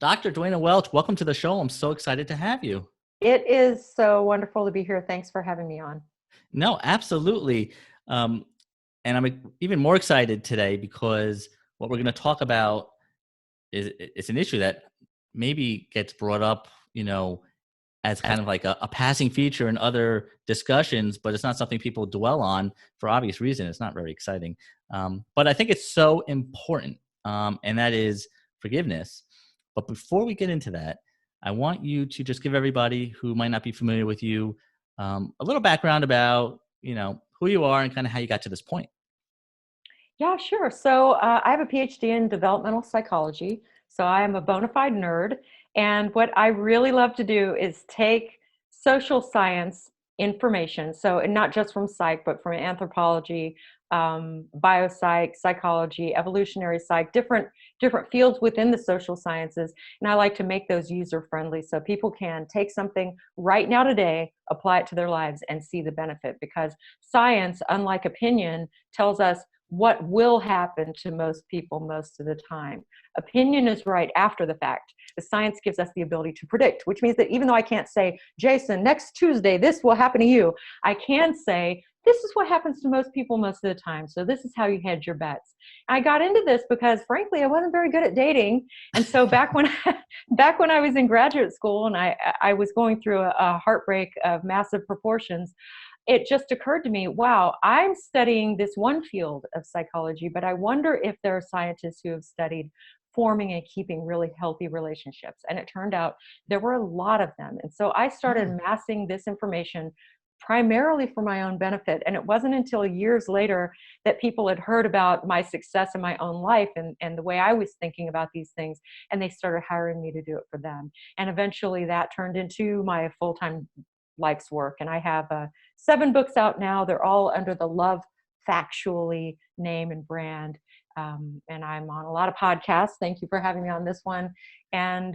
Dr. Duana Welch, welcome to the show. I'm so excited to have you. It is so wonderful to be here. Thanks for having me on. No, absolutely. Um, and I'm even more excited today because what we're going to talk about is it's an issue that maybe gets brought up, as kind of like a passing feature in other discussions, but it's not something people dwell on for obvious reason. It's not very exciting. But I think it's so important, and that is forgiveness. But before we get into that, I want you to just give everybody who might not be familiar with you a little background about, who you are and kind of how you got to this point. Yeah, sure. So I have a PhD in developmental psychology. So I am a bona fide nerd. And what I really love to do is take social science information. So, and not just from psych, but from anthropology, biopsych, psychology, evolutionary psych, different fields within the social sciences. And I like to make those user friendly so people can take something right now today, apply it to their lives, and see the benefit. Because science, unlike opinion, tells us what will happen to most people most of the time. Opinion is right after the fact. The science gives us the ability to predict, which means that even though I can't say, Jason, next Tuesday, this will happen to you, I can say, this is what happens to most people most of the time. So this is how you hedge your bets. I got into this because frankly, I wasn't very good at dating. And so back when I was in graduate school and I was going through a heartbreak of massive proportions, it just occurred to me, wow, I'm studying this one field of psychology, but I wonder if there are scientists who have studied forming and keeping really healthy relationships. And it turned out there were a lot of them. And so I started Hmm. amassing this information primarily for my own benefit. And it wasn't until years later that people had heard about my success in my own life and the way I was thinking about these things. And they started hiring me to do it for them. And eventually that turned into my full-time life's work. And I have 7 books out now. They're all under the Love Factually name and brand. And I'm on a lot of podcasts. Thank you for having me on this one. And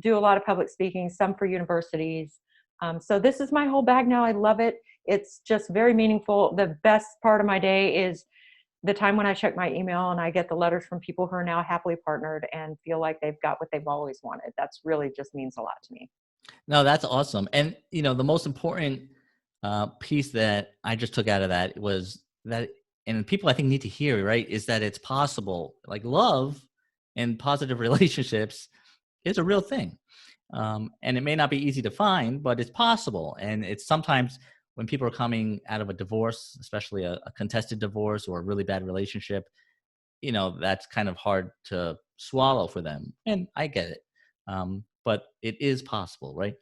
do a lot of public speaking, some for universities. So this is my whole bag now. I love it. It's just very meaningful. The best part of my day is the time when I check my email and I get the letters from people who are now happily partnered and feel like they've got what they've always wanted. That's really just means a lot to me. No, that's awesome. And, the most important piece that I just took out of that was that, and people I think need to hear, right, is that it's possible. Like love and positive relationships is a real thing. And it may not be easy to find, but it's possible. And it's sometimes when people are coming out of a divorce, especially a contested divorce or a really bad relationship, that's kind of hard to swallow for them. And I get it. But it is possible, right?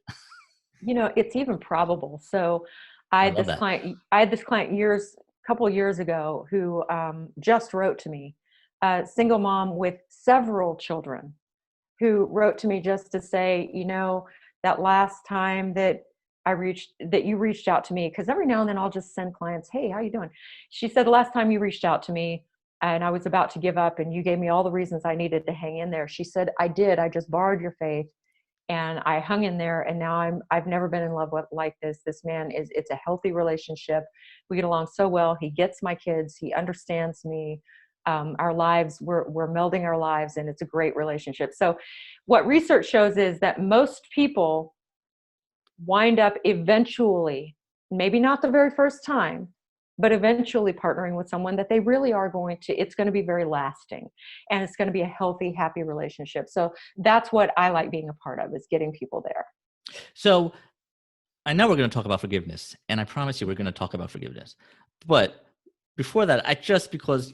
It's even probable. So I love that. I had this client couple of years ago who just wrote to me, a single mom with several children, who wrote to me just to say, that last time that you reached out to me, because every now and then I'll just send clients, hey, how you doing? She said, the last time you reached out to me and I was about to give up and you gave me all the reasons I needed to hang in there. She said, I did. I just borrowed your faith and I hung in there, and now I've never been in love with like this. This man it's a healthy relationship. We get along so well. He gets my kids. He understands me. Our lives, we're melding our lives, and it's a great relationship. So what research shows is that most people wind up eventually, maybe not the very first time, but eventually partnering with someone that they really are it's going to be very lasting, and it's going to be a healthy, happy relationship. So that's what I like being a part of, is getting people there. So I know we're going to talk about forgiveness, and I promise you we're going to talk about forgiveness. But before that, because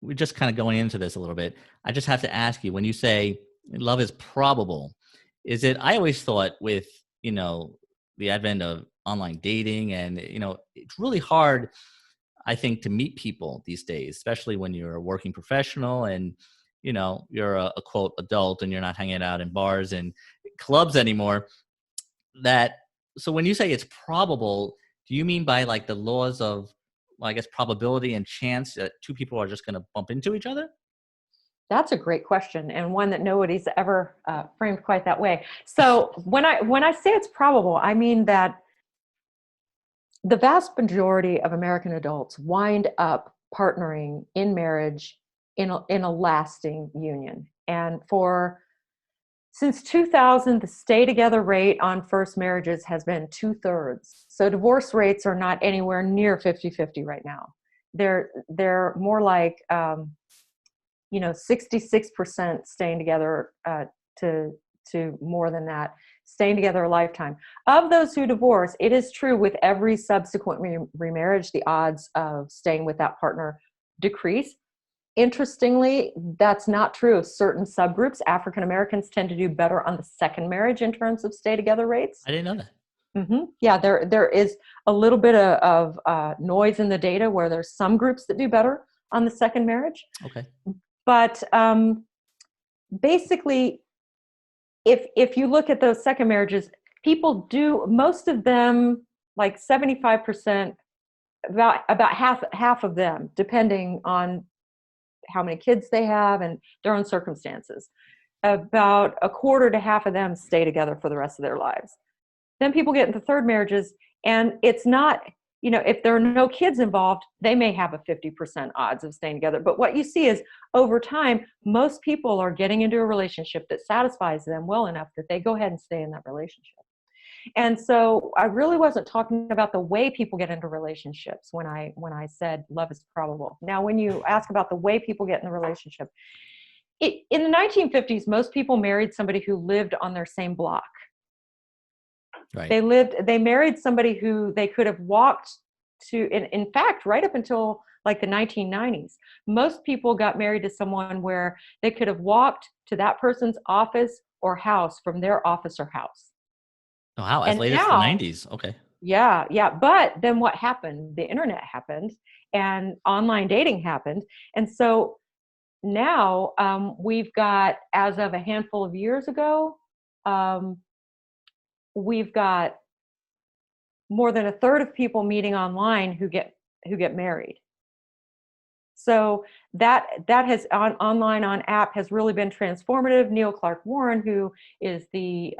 we're just kind of going into this a little bit, I just have to ask you, when you say love is probable, I always thought with, the advent of online dating and, it's really hard, I think, to meet people these days, especially when you're a working professional and, you're a quote adult and you're not hanging out in bars and clubs anymore. That So when you say it's probable, do you mean by like the laws of, well, I guess, probability and chance that two people are just going to bump into each other? That's a great question, and one that nobody's ever framed quite that way. So when I say it's probable, I mean that the vast majority of American adults wind up partnering in marriage in a lasting union. And for Since 2000, the stay together rate on first marriages has been 2/3. So divorce rates are not anywhere near 50-50 right now. They're more like 66% staying together to more than that, staying together a lifetime. Of those who divorce, it is true with every subsequent remarriage, the odds of staying with that partner decrease. Interestingly, that's not true of certain subgroups. African Americans tend to do better on the second marriage in terms of stay together rates. I didn't know that. Yeah, there is a little bit of noise in the data where there's some groups that do better on the second marriage. Okay. But basically, if you look at those second marriages, people do, most of them, like 75%, about half of them, depending on how many kids they have and their own circumstances, about a quarter to half of them stay together for the rest of their lives. Then people get into third marriages, and it's not, if there are no kids involved, they may have a 50% odds of staying together. But what you see is over time, most people are getting into a relationship that satisfies them well enough that they go ahead and stay in that relationship. And so I really wasn't talking about the way people get into relationships when I said love is probable. Now, when you ask about the way people get in the relationship, in the 1950s, most people married somebody who lived on their same block. Right. They married somebody who they could have walked to, in fact, right up until like the 1990s, most people got married to someone where they could have walked to that person's office or house from their office or house. Oh, wow. As And late as the 90s. Okay. yeah. But then what happened? The internet happened and online dating happened. And so now we've got, as of a handful of years ago, we've got more than a third of people meeting online who get married. So that has online on app has really been transformative. Neil Clark Warren, who is the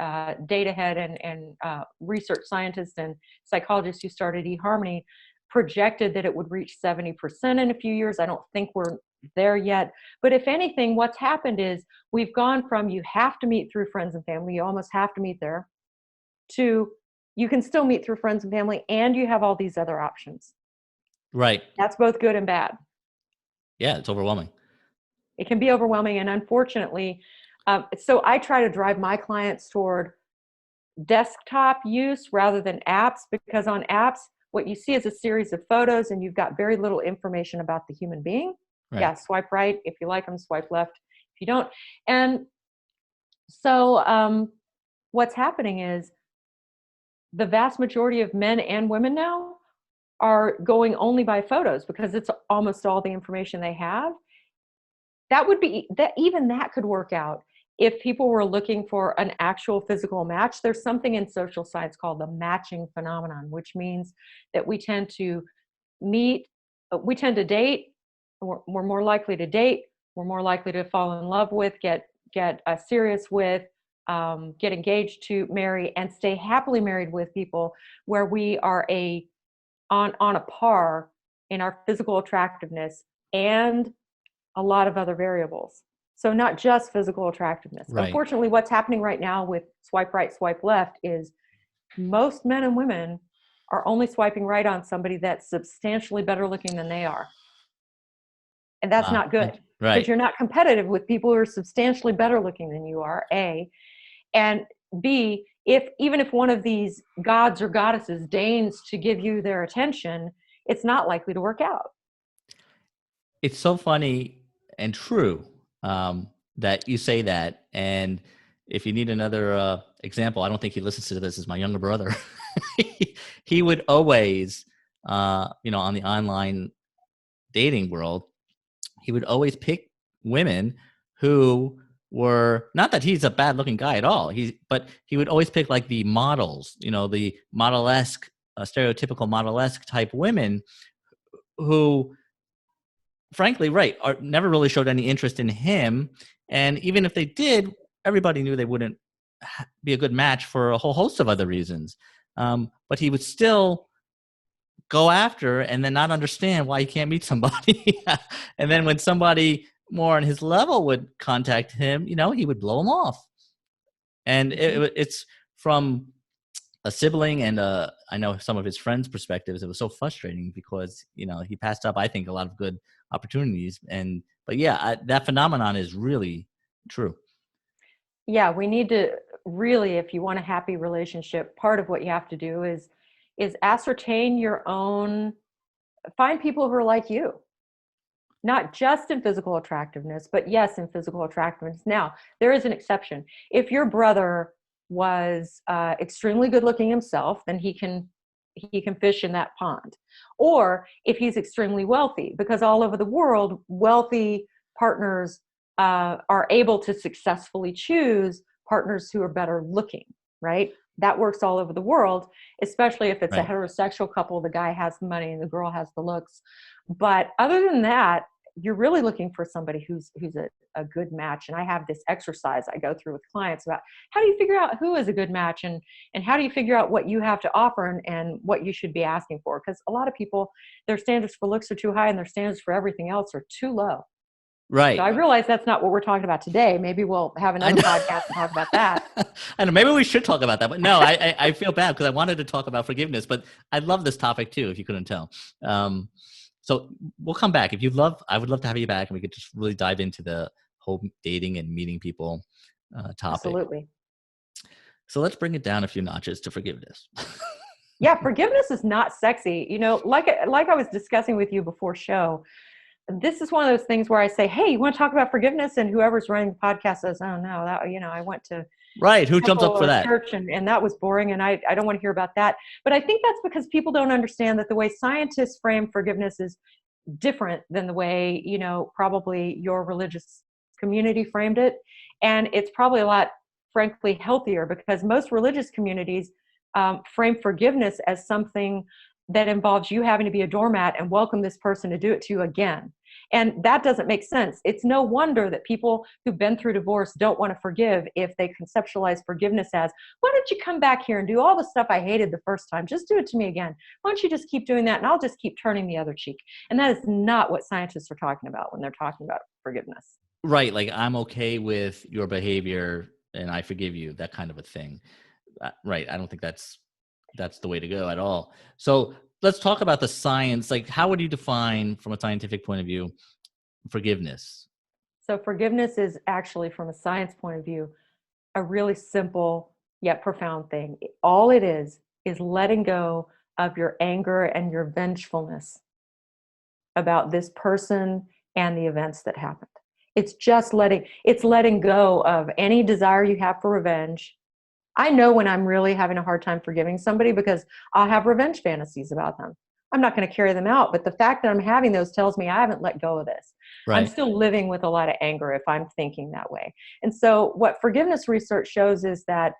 data head and research scientist and psychologist who started eHarmony, projected that it would reach 70% in a few years. I don't think we're there yet. But if anything, what's happened is we've gone from you have to meet through friends and family, you almost have to meet there, to you can still meet through friends and family, and you have all these other options. Right. That's both good and bad. Yeah, it's overwhelming. It can be overwhelming. And unfortunately, so I try to drive my clients toward desktop use rather than apps, because on apps, what you see is a series of photos and you've got very little information about the human being. Right. Yeah, swipe right if you like them, swipe left if you don't. And so what's happening is the vast majority of men and women now are going only by photos because it's almost all the information they have. That would be that, even that could work out if people were looking for an actual physical match. There's something in social science called the matching phenomenon, which means that we tend to date, we're more likely to date, we're more likely to fall in love with, get serious with, get engaged to, marry, and stay happily married with people where we are on a par in our physical attractiveness and a lot of other variables. So not just physical attractiveness. Right. Unfortunately, what's happening right now with swipe right, swipe left is most men and women are only swiping right on somebody that's substantially better looking than they are. And that's not good. Right. Because you're not competitive with people who are substantially better looking than you are, A. And B, even if one of these gods or goddesses deigns to give you their attention, it's not likely to work out. It's so funny and true that you say that. And if you need another example, I don't think he listens to this, is my younger brother. He would always, on the online dating world, he would always pick women who were, not that he's a bad looking guy at all, but he would always pick like the models, the model-esque, stereotypical model-esque type women who, frankly, never really showed any interest in him. And even if they did, everybody knew they wouldn't be a good match for a whole host of other reasons. But he would still go after and then not understand why he can't meet somebody. And then when somebody more on his level would contact him, he would blow him off. And Mhm. it's from a sibling and I know some of his friends' perspectives. It was so frustrating because he passed up, I think, a lot of good opportunities. But yeah, that phenomenon is really true. Yeah, we need to really, if you want a happy relationship, part of what you have to do is ascertain your own, find people who are like you, not just in physical attractiveness, but yes, in physical attractiveness. Now, there is an exception. If your brother was extremely good looking himself, then he can fish in that pond. Or if he's extremely wealthy, because all over the world, wealthy partners are able to successfully choose partners who are better looking, right? That works all over the world, especially if it's a Right. heterosexual couple. The guy has the money and the girl has the looks. But other than that, you're really looking for somebody who's a good match. And I have this exercise I go through with clients about how do you figure out who is a good match, and how do you figure out what you have to offer, and what you should be asking for, because a lot of people, their standards for looks are too high and their standards for everything else are too low. So Right. I realize that's not what we're talking about today. Maybe we'll have I another know. podcast and talk about that. I know. Maybe we should talk about that, but no, I feel bad because I wanted to talk about forgiveness, but I love this topic too. If you couldn't tell, um, so we'll come back if you'd love. I would love to have you back, and we could just really dive into the whole dating and meeting people topic. Absolutely. So let's bring it down a few notches to forgiveness. Yeah, forgiveness is not sexy. Like I was discussing with you before show, this is one of those things where I say, "Hey, you want to talk about forgiveness?" And whoever's running the podcast says, "Oh no, I went to Right? Who jumps temple up for or that? church, and that was boring, and I don't want to hear about that." But I think that's because people don't understand that the way scientists frame forgiveness is different than the way, probably your religious community framed it. And it's probably a lot, frankly, healthier, because most religious communities frame forgiveness as something that involves you having to be a doormat and welcome this person to do it to you again. And that doesn't make sense. It's no wonder that people who've been through divorce don't want to forgive if they conceptualize forgiveness as, why don't you come back here and do all the stuff I hated the first time? Just do it to me again. Why don't you just keep doing that and I'll just keep turning the other cheek? And that is not what scientists are talking about when they're talking about forgiveness. Right? Like I'm okay with your behavior and I forgive you. That kind of a thing. Right? I don't think that's the way to go at all. So let's talk about the science. Like, how would you define, from a scientific point of view, forgiveness? So forgiveness is actually, from a science point of view, a really simple yet profound thing. All it is letting go of your anger and your vengefulness about this person and the events that happened. It's letting go of any desire you have for revenge. I know when I'm really having a hard time forgiving somebody because I'll have revenge fantasies about them. I'm not going to carry them out, but the fact that I'm having those tells me I haven't let go of this. I'm Right. still living with a lot of anger if I'm thinking that way. And so, what forgiveness research shows is that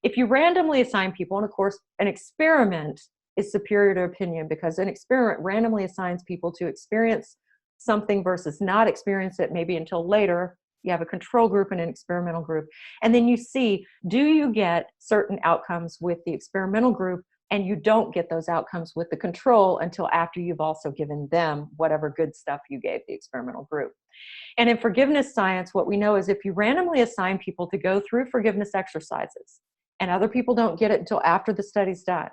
if you randomly assign people, and of course, an experiment is superior to opinion, because an experiment randomly assigns people to experience something versus not experience it maybe until later. You have a control group and an experimental group. And then you see, do you get certain outcomes with the experimental group, and you don't get those outcomes with the control until after you've also given them whatever good stuff you gave the experimental group. And in forgiveness science, what we know is if you randomly assign people to go through forgiveness exercises and other people don't get it until after the study's done,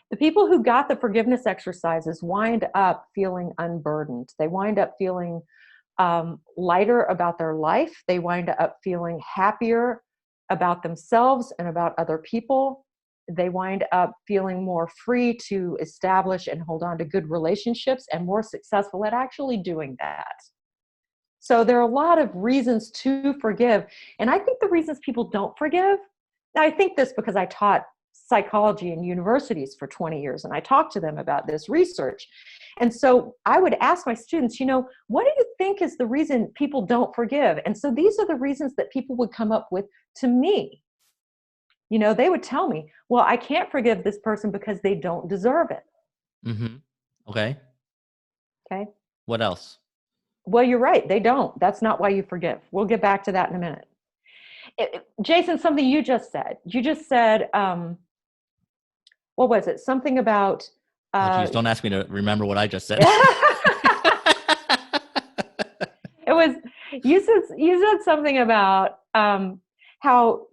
the people who got the forgiveness exercises wind up feeling unburdened. They wind up feeling lighter about their life. They wind up feeling happier about themselves and about other people. They wind up feeling more free to establish and hold on to good relationships and more successful at actually doing that. So there are a lot of reasons to forgive. And I think the reasons people don't forgive, I think this because I taught psychology in universities for 20 years and I talked to them about this research. And so I would ask my students, what do you think is the reason people don't forgive? And so these are the reasons that people would come up with to me. They would tell me, well, I can't forgive this person because they don't deserve it. Mm-hmm. Okay. Okay. What else? Well, you're right. They don't. That's not why you forgive. We'll get back to that in a minute. Jason, something you just said. You just said, what was it? Something about. Oh, geez, don't ask me to remember what I just said. It was, you said something about how,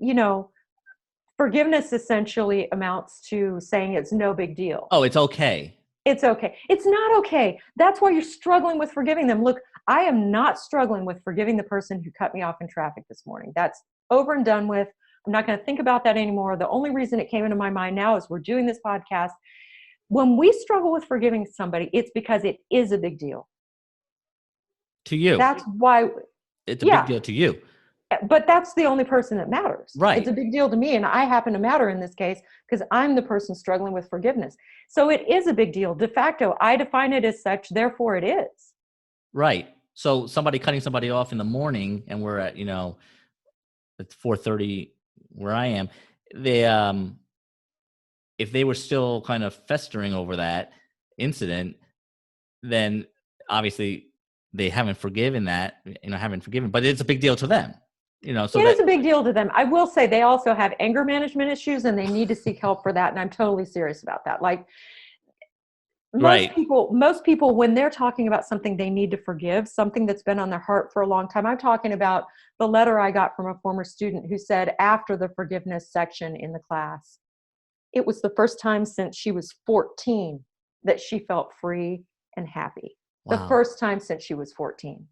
forgiveness essentially amounts to saying it's no big deal. Oh, it's okay. It's okay. It's not okay. That's why you're struggling with forgiving them. Look, I am not struggling with forgiving the person who cut me off in traffic this morning. That's over and done with. I'm not going to think about that anymore. The only reason it came into my mind now is we're doing this podcast. When we struggle with forgiving somebody, it's because it is a big deal. To you. That's why, It's a big yeah, deal to you. but that's the only person that matters. It's Right. a big deal to me, and I happen to matter in this case because I'm the person struggling with forgiveness. So it is a big deal. De facto, I define it as such, therefore it is. Right. So somebody cutting somebody off in the morning, and we're at, it's 4:30 where I am. They if they were still kind of festering over that incident, then obviously they haven't forgiven that, haven't forgiven, but it's a big deal to them, so It that is a big deal to them. I will say they also have anger management issues and they need to seek help for that. And I'm totally serious about that. Like right. most people, when they're talking about something they need to forgive, something that's been on their heart for a long time. I'm talking about the letter I got from a former student who said after the forgiveness section in the class, it was the first time since she was 14 that she felt free and happy. The Wow. first time since she was 14.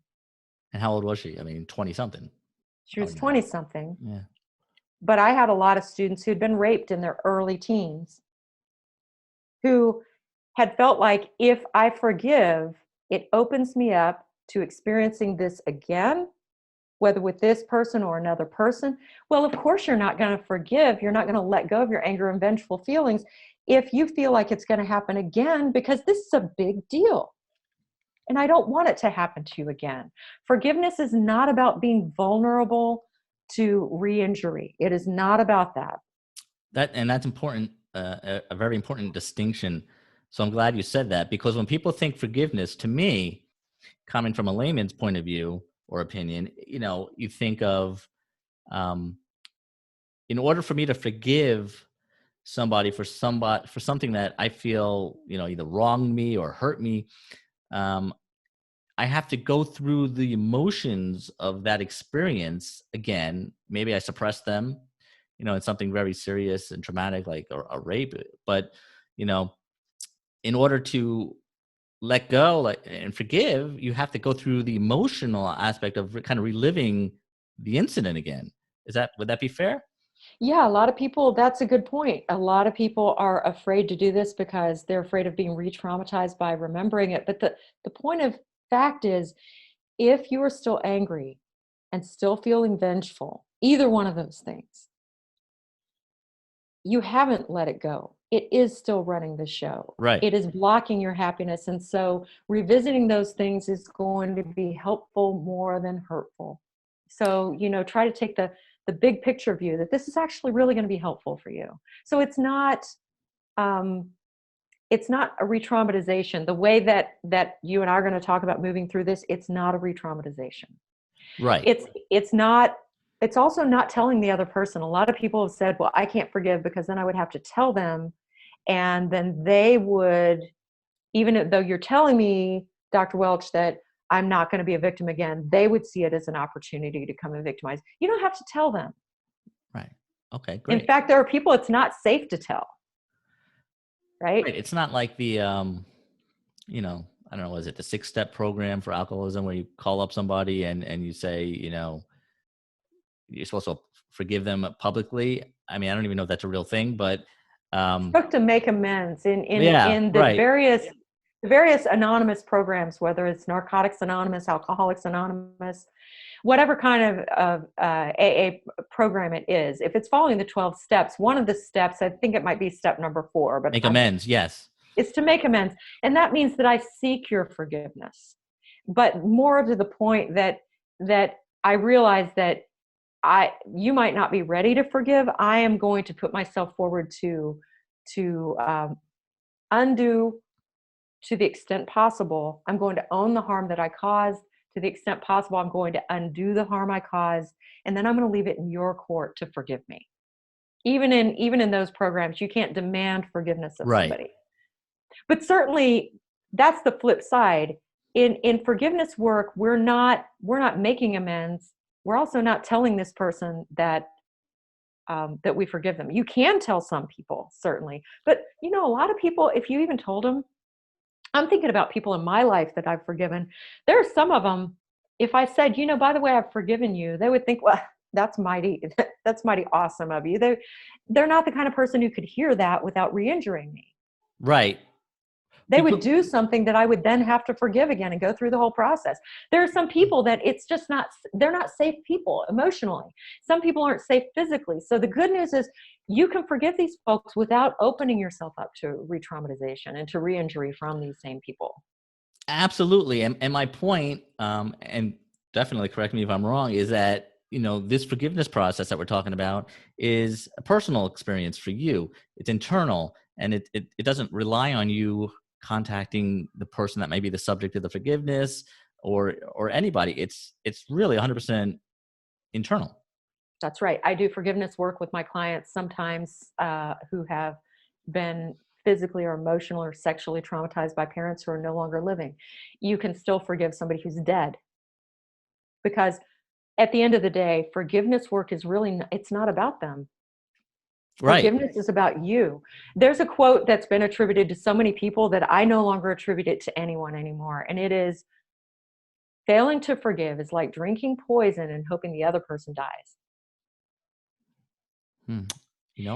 And how old was she? I mean, 20 something. She was 20 something. Yeah. But I had a lot of students who'd been raped in their early teens who had felt like if I forgive, it opens me up to experiencing this again, whether with this person or another person. Well, of course, you're not going to forgive. You're not going to let go of your anger and vengeful feelings if you feel like it's going to happen again, because this is a big deal. And I don't want it to happen to you again. Forgiveness is not about being vulnerable to re-injury. It is not about that. That's important, a very important distinction. So I'm glad you said that, because when people think forgiveness, to me, coming from a layman's point of view or opinion, you think of, um, in order for me to forgive somebody for something that I feel, either wronged me or hurt me, um, I have to go through the emotions of that experience again. Maybe I suppress them, in something very serious and traumatic like a rape. But, you know, in order to let go and forgive, you have to go through the emotional aspect of kind of reliving the incident again. Would that be fair? Yeah, a lot of people, that's a good point. A lot of people are afraid to do this because they're afraid of being re-traumatized by remembering it. But the point of fact is, if you are still angry and still feeling vengeful, either one of those things, you haven't let it go. It is still running the show. Right. It is blocking your happiness. And so revisiting those things is going to be helpful more than hurtful. So, try to take the big picture view that this is actually really going to be helpful for you. So um, it's not a re-traumatization. The way that you and I are going to talk about moving through this, it's not a re-traumatization. Right. It's not, it's also not telling the other person. A lot of people have said, well, I can't forgive because then I would have to tell them, and then they would, even though you're telling me, Dr. Welch, that I'm not going to be a victim again, they would see it as an opportunity to come and victimize. You don't have to tell them. Right. Okay, In great. fact, there are people it's not safe to tell, right? Right. It's not like the, I don't know, is it the 6-step program for alcoholism where you call up somebody and you say, you're supposed to forgive them publicly. I mean, I don't even know if that's a real thing, but Took to make amends yeah, in right. the various anonymous programs, whether it's Narcotics Anonymous, Alcoholics Anonymous, whatever kind of AA program it is. If it's following the 12 steps, one of the steps, I think it might be step number 4, but Make amends. Yes. it's to make amends. And that means that I seek your forgiveness. But more to the point that I realize that you might not be ready to forgive. I am going to put myself forward to undo to the extent possible. I'm going to own the harm that I caused. To the extent possible, I'm going to undo the harm I caused, and then I'm going to leave it in your court to forgive me. Even in those programs, you can't demand forgiveness of Right. somebody. But certainly, that's the flip side. In forgiveness work, we're not making amends. We're also not telling this person that that we forgive them. You can tell some people, certainly, but a lot of people, if you even told them, I'm thinking about people in my life that I've forgiven. There are some of them, if I said, by the way, I've forgiven you, they would think, well, that's mighty, that's mighty awesome of you. They're not the kind of person who could hear that without re-injuring me. Right. They would Because, do something that I would then have to forgive again and go through the whole process. There are some people that it's just not, they're not safe people emotionally. Some people aren't safe physically. So the good news is you can forgive these folks without opening yourself up to re-traumatization and to re-injury from these same people. absolutely. And my point, and definitely correct me if I'm wrong, is that, this forgiveness process that we're talking about is a personal experience for you. It's internal, and it doesn't rely on you contacting the person that may be the subject of the forgiveness or anybody. It's really 100% internal. That's right. I do forgiveness work with my clients sometimes who have been physically or emotionally or sexually traumatized by parents who are no longer living. You can still forgive somebody who's dead, because at the end of the day, forgiveness work is really, it's not about them. Right. Forgiveness is about you. There's a quote that's been attributed to so many people that I no longer attribute it to anyone anymore. And it is, failing to forgive is like drinking poison and hoping the other person dies. Hmm.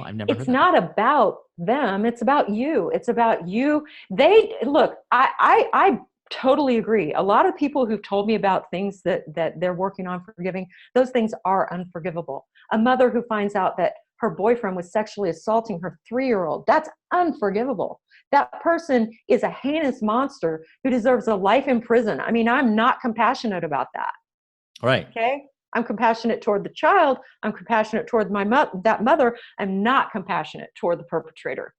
I've never It's heard that before. not about them, it's about you. It's about you. They look, I totally agree. A lot of people who've told me about things that they're working on forgiving, those things are unforgivable. A mother who finds out that her boyfriend was sexually assaulting her 3-year-old, that's unforgivable. That person is a heinous monster who deserves a life in prison. I mean, I'm not compassionate about that. Right. Okay. I'm compassionate toward the child. I'm compassionate toward that mother. I'm not compassionate toward the perpetrator.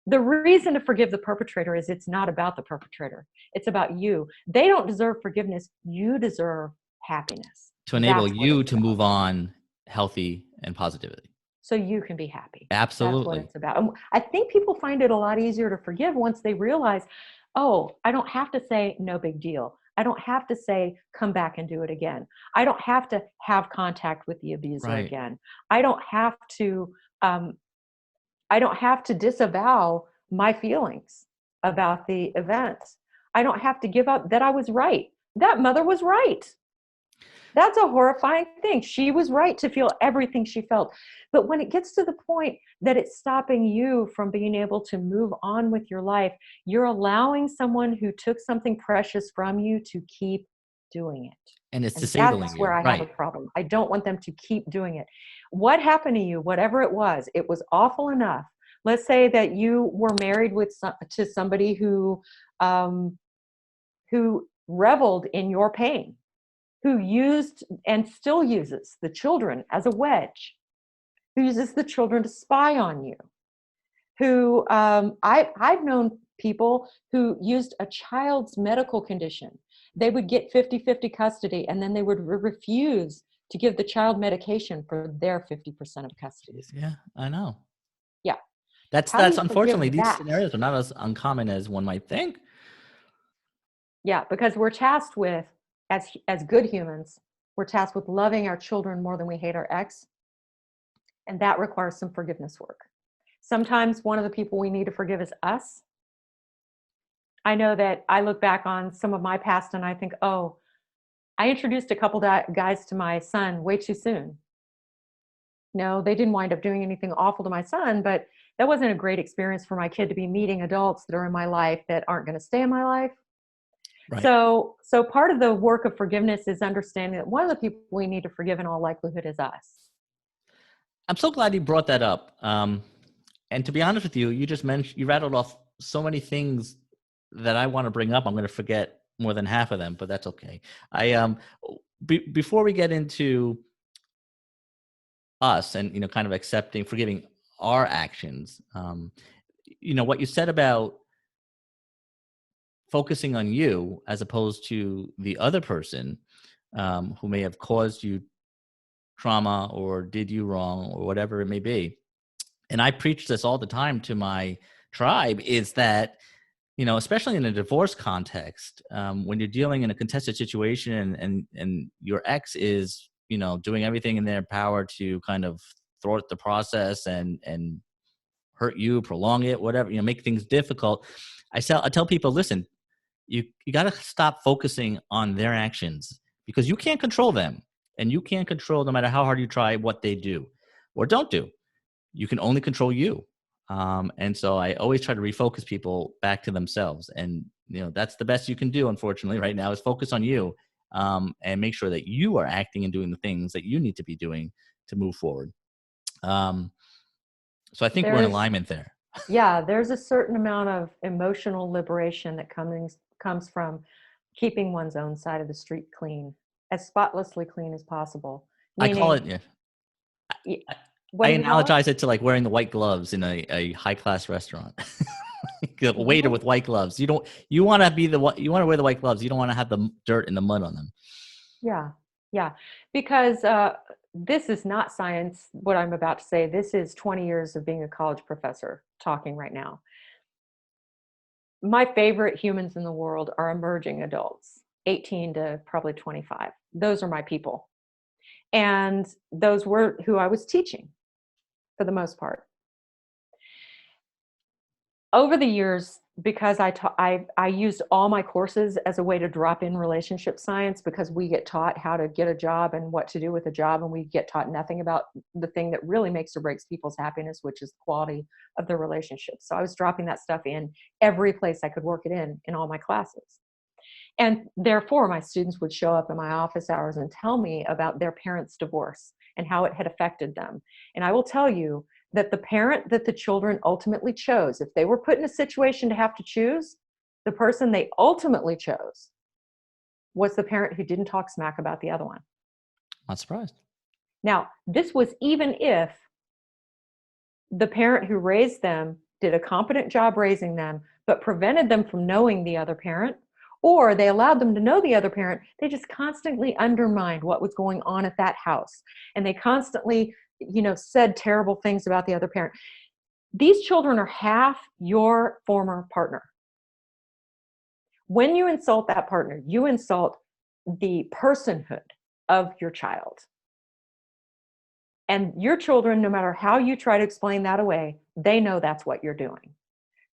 The reason to forgive the perpetrator is it's not about the perpetrator. It's about you. They don't deserve forgiveness. You deserve happiness. To enable That's what you it's to about. move on healthy and positivity. So you can be happy. That's what Absolutely. it's about. And I think people find it a lot easier to forgive once they realize, oh, I don't have to say no big deal. I don't have to say come back and do it again. I don't have to have contact with the abuser Right. again. I don't have to um, I don't have to disavow my feelings about the events. I don't have to give up that I was right. That mother was right. That's a horrifying thing. She was right to feel everything she felt. But when it gets to the point that it's stopping you from being able to move on with your life, you're allowing someone who took something precious from you to keep doing it. And it's And disabling that's where you. I have a Right. problem. I don't want them to keep doing it. What happened to you, whatever it was awful enough. Let's say that you were married to somebody um, who reveled in your pain, who used and still uses the children as a wedge, who uses the children to spy on you, who I've known people who used a child's medical condition. They would get 50-50 custody, and then they would refuse to give the child medication for their 50% of custody. Jeez, yeah, I know. Yeah. How do That's you forgive unfortunately, these that? scenarios are not as uncommon as one might think. Yeah, because we're tasked with, as good humans, we're tasked with loving our children more than we hate our ex, and that requires some forgiveness work. Sometimes one of the people we need to forgive is us. I know that I look back on some of my past and I think, oh, I introduced a couple guys to my son way too soon. No, they didn't wind up doing anything awful to my son, but that wasn't a great experience for my kid to be meeting adults that are in my life that aren't going to stay in my life. Right. So part of the work of forgiveness is understanding that one of the people we need to forgive in all likelihood is us. I'm so glad you brought that up. And to be honest with you, you rattled off so many things that I want to bring up. I'm going to forget more than half of them, but that's okay. Before we get into us and, kind of forgiving our actions, what you said about focusing on you as opposed to the other person, who may have caused you trauma or did you wrong or whatever it may be. And I preach this all the time to my tribe, is that, especially in a divorce context, when you're dealing in a contested situation and your ex is, doing everything in their power to kind of thwart the process and hurt you, prolong it, whatever, make things difficult. I tell people, listen, you got to stop focusing on their actions because you can't control them, and you can't control, no matter how hard you try, what they do or don't do. You can only control you. And so I always try to refocus people back to themselves. And, that's the best you can do, unfortunately, right now, is focus on you, and make sure that you are acting and doing the things that you need to be doing to move forward. So I think we're in There's, alignment there. yeah, there's a certain amount of emotional liberation that comes from keeping one's own side of the street clean, as spotlessly clean as possible. I call Meaning, it, yeah, I, what I do you call it? analogize it to like wearing the white gloves in a high class restaurant. A waiter Right. with white gloves. You want to be you want to wear the white gloves. You don't want to have the dirt and the mud on them. Yeah, yeah. Because this is not science, what I'm about to say. This is 20 years of being a college professor talking right now. My favorite humans in the world are emerging adults, 18 to probably 25. Those are my people. And those were who I was teaching for the most part. Over the years, because I used all my courses as a way to drop in relationship science, because we get taught how to get a job and what to do with a job, and we get taught nothing about the thing that really makes or breaks people's happiness, which is the quality of the relationship. So I was dropping that stuff in every place I could work it in all my classes. And therefore, my students would show up in my office hours and tell me about their parents' divorce and how it had affected them. And I will tell you that the parent that the children ultimately chose, if they were put in a situation to have to choose, the person they ultimately chose was the parent who didn't talk smack about the other one. Not surprised. Now, this was even if the parent who raised them did a competent job raising them, but prevented them from knowing the other parent, or they allowed them to know the other parent. They just constantly undermined what was going on at that house. And they constantly, said terrible things about the other parent. These children are half your former partner. When you insult that partner, you insult the personhood of your child. And your children, no matter how you try to explain that away, they know that's what you're doing.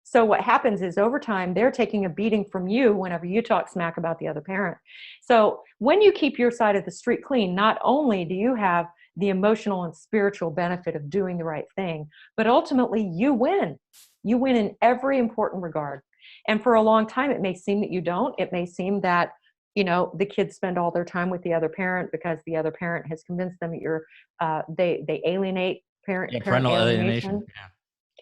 So what happens is over time, they're taking a beating from you whenever you talk smack about the other parent. So when you keep your side of the street clean, not only do you have the emotional and spiritual benefit of doing the right thing, but ultimately you win. You win in every important regard. And for a long time, it may seem that you don't. It may seem that, the kids spend all their time with the other parent because the other parent has convinced them that they alienate parent Yeah, parent parental alienation. alienation.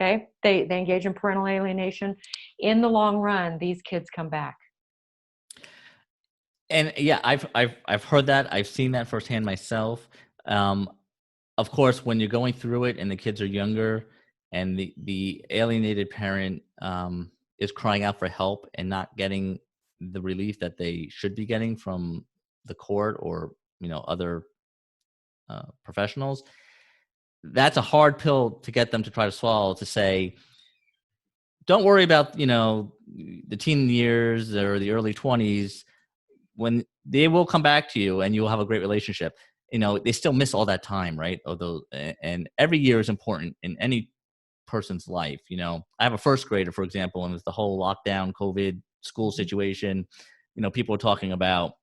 Okay, they engage in parental alienation. In the long run, these kids come back. And yeah, I've heard that. I've seen that firsthand myself. Um, of course, when you're going through it and the kids are younger, and the alienated parent is crying out for help and not getting the relief that they should be getting from the court or other professionals, that's a hard pill to get them to try to swallow. To say, don't worry about the teen years or the early 20s, when they will come back to you and you will have a great relationship. They still miss all that time, right? Although, and every year is important in any person's life. I have a first grader, for example, and with the whole lockdown, COVID school situation, people are talking about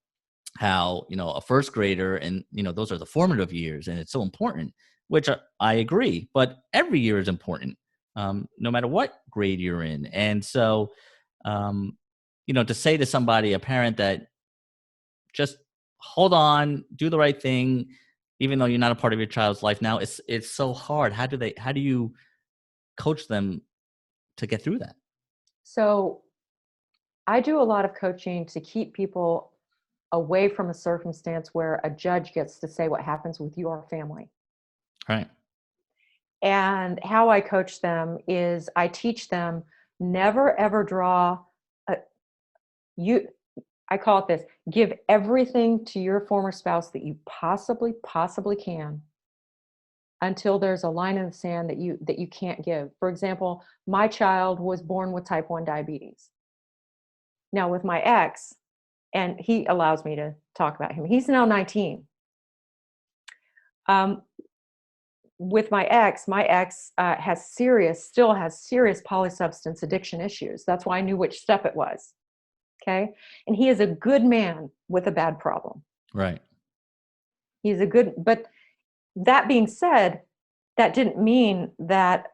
how, a first grader, and, those are the formative years and it's so important, which I agree, but every year is important, no matter what grade you're in. And so, to say to somebody, a parent, that just hold on, do the right thing, even though you're not a part of your child's life now, it's so hard. How do you coach them to get through that? So I do a lot of coaching to keep people away from a circumstance where a judge gets to say what happens with your family. Right. And how I coach them is I teach them never ever draw a, you I call it this: give everything to your former spouse that you possibly can, until there's a line in the sand that you can't give. For example, my child was born with type 1 diabetes. Now with my ex, and he allows me to talk about him. He's now 19. Um, with my ex still has serious polysubstance addiction issues. That's why I knew which step it was. Okay. And he is a good man with a bad problem. Right. He's a good, but that being said, that didn't mean that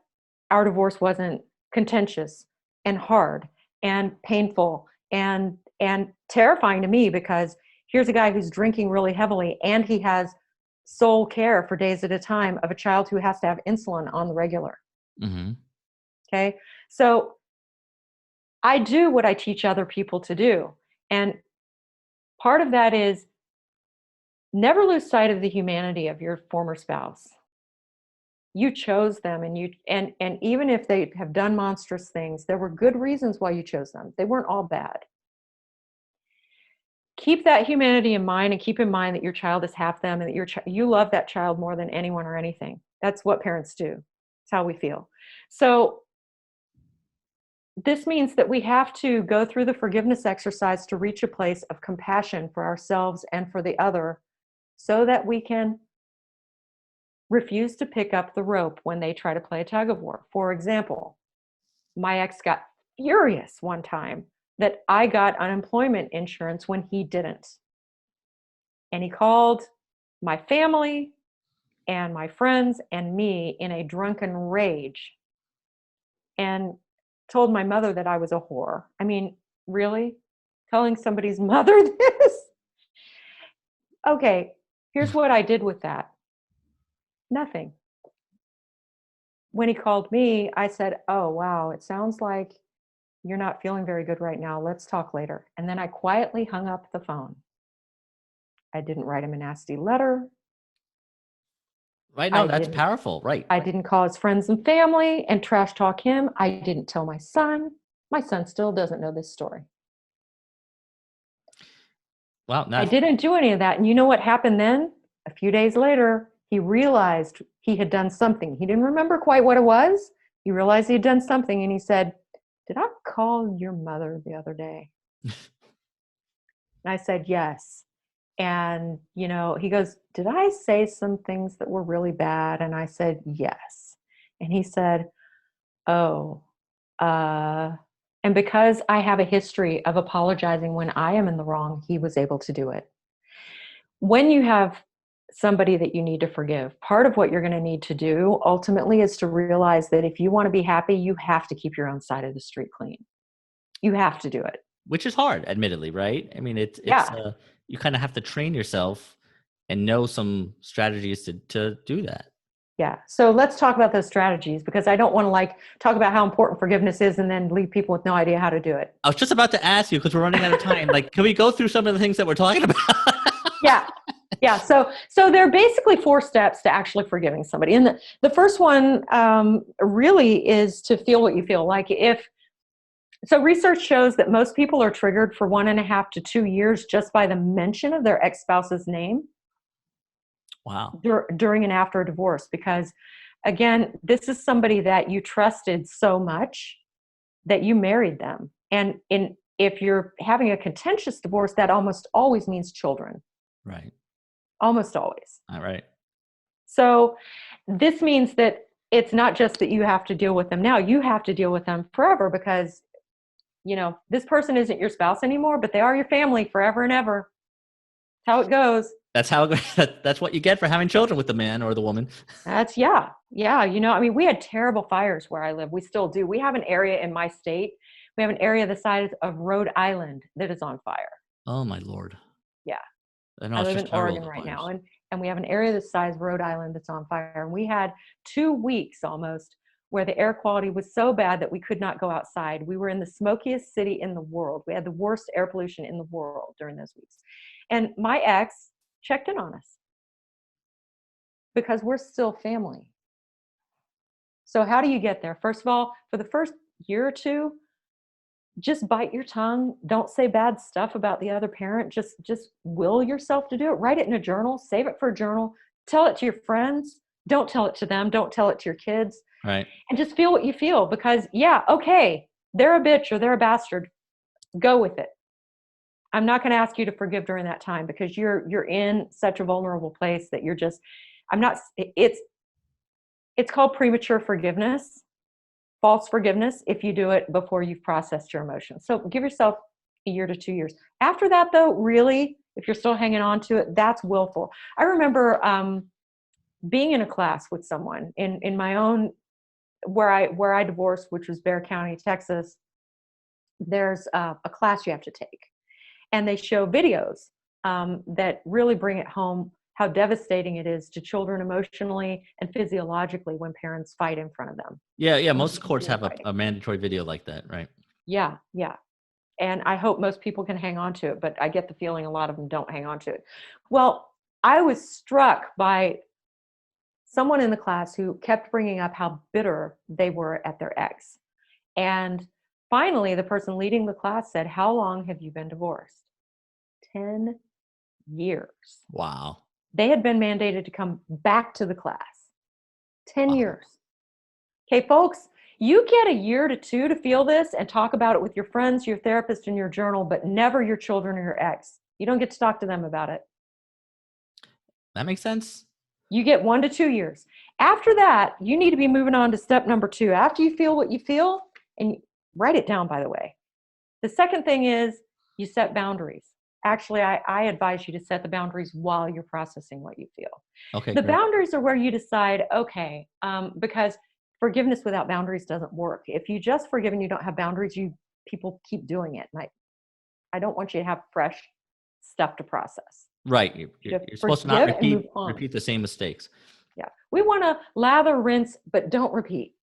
our divorce wasn't contentious and hard and painful and terrifying to me, because here's a guy who's drinking really heavily and he has sole care for days at a time of a child who has to have insulin on the regular. Mm-hmm. Okay. So I do what I teach other people to do. And part of that is never lose sight of the humanity of your former spouse. You chose them, and even if they have done monstrous things, there were good reasons why you chose them. They weren't all bad. Keep that humanity in mind, and keep in mind that your child is half them, and that you love that child more than anyone or anything. That's what parents do. It's how we feel. So this means that we have to go through the forgiveness exercise to reach a place of compassion for ourselves and for the other, so that we can refuse to pick up the rope when they try to play a tug of war. For example, my ex got furious one time that I got unemployment insurance when he didn't. And he called my family and my friends and me in a drunken rage and told my mother that I was a whore. I mean, really? Telling somebody's mother this? Okay, here's what I did with that. Nothing. When he called me, I said, "Oh, wow, it sounds like you're not feeling very good right now. Let's talk later." And then I quietly hung up the phone. I didn't write him a nasty letter. Right. No, I that's didn't powerful. Right. I didn't call his friends and family and trash talk him. I didn't tell my son. My son still doesn't know this story. Wow. I That's didn't do any of that. And you know what happened then? A few days later, he realized he had done something. He didn't remember quite what it was. He realized he had done something, and he said, "Did I call your mother the other day?" And I said, "Yes." And, he goes, "Did I say some things that were really bad?" And I said, "Yes." And he said, "Oh, uh," and because I have a history of apologizing when I am in the wrong, he was able to do it. When you have somebody that you need to forgive, part of what you're going to need to do ultimately is to realize that if you want to be happy, you have to keep your own side of the street clean. You have to do it. which is hard, admittedly, right? I mean, it's Yeah. you kind of have to train yourself and know some strategies to do that. Yeah. So let's talk about those strategies, because I don't want to talk about how important forgiveness is and then leave people with no idea how to do it. I was just about to ask you, because we're running out of time. Like, can we go through some of the things that we're talking about? Yeah. Yeah. So there are basically 4 steps to actually forgiving somebody. And the first one really is to feel what you feel. So research shows that most people are triggered for 1.5 to 2 years just by the mention of their ex-spouse's name Wow. during and after a divorce, because again, this is somebody that you trusted so much that you married them. And if you're having a contentious divorce, that almost always means children. Right. Almost always. All right. So this means that it's not just that you have to deal with them now, you have to deal with them forever, because this person isn't your spouse anymore, but they are your family forever and ever. That's how it goes. That's how that's what you get for having children with the man or the woman. Yeah. I mean, we had terrible fires where I live. We still do. We have an area in my state. We have an area the size of Rhode Island that is on fire. Oh my Lord. Yeah. I know I it's live just in terrible, Oregon the right now, fires. and we have an area the size of Rhode Island that's on fire. And we had 2 weeks almost where the air quality was so bad that we could not go outside. We were in the smokiest city in the world. We had the worst air pollution in the world during those weeks. And my ex checked in on us because we're still family. So how do you get there? First of all, for the first year or two, just bite your tongue. Don't say bad stuff about the other parent. Just will yourself to do it. Write it in a journal, save it for a journal, tell it to your friends. Don't tell it to them. Don't tell it to your kids. Right. And just feel what you feel, because yeah, okay, they're a bitch or they're a bastard. Go with it. I'm not going to ask you to forgive during that time, because you're in such a vulnerable place that I'm not, it's It's called premature forgiveness, false forgiveness, if you do it before you've processed your emotions. So give yourself a year to 2 years. After that, though, really, if you're still hanging on to it, that's willful. I remember being in a class with someone in my own, where I divorced, which was Bexar County, Texas. There's a class you have to take, and they show videos that really bring it home how devastating it is to children emotionally and physiologically when parents fight in front of them. Yeah. When Most they courts continue have fighting. a mandatory video like that, right? Yeah, yeah. And I hope most people can hang on to it, but I get the feeling a lot of them don't hang on to it. Well, I was struck by someone in the class who kept bringing up how bitter they were at their ex. And finally, the person leading the class said, "How long have you been divorced?" 10 years. Wow. They had been mandated to come back to the class. 10 Wow. years. Okay, folks, you get a year to 2 to feel this and talk about it with your friends, your therapist, and your journal, but never your children or your ex. You don't get to talk to them about it. That makes sense. You get 1 to 2 years. After that, you need to be moving on to step number 2. After you feel what you feel, and write it down, by the way. The second thing is you set boundaries. Actually, I advise you to set the boundaries while you're processing what you feel. Okay, The great. boundaries are where you decide, okay, because forgiveness without boundaries doesn't work. If you just forgive and you don't have boundaries, people keep doing it. And I don't want you to have fresh stuff to process. Right. You You're supposed to not forgive and move on. repeat the same mistakes. Yeah, we want to lather, rinse, but don't repeat.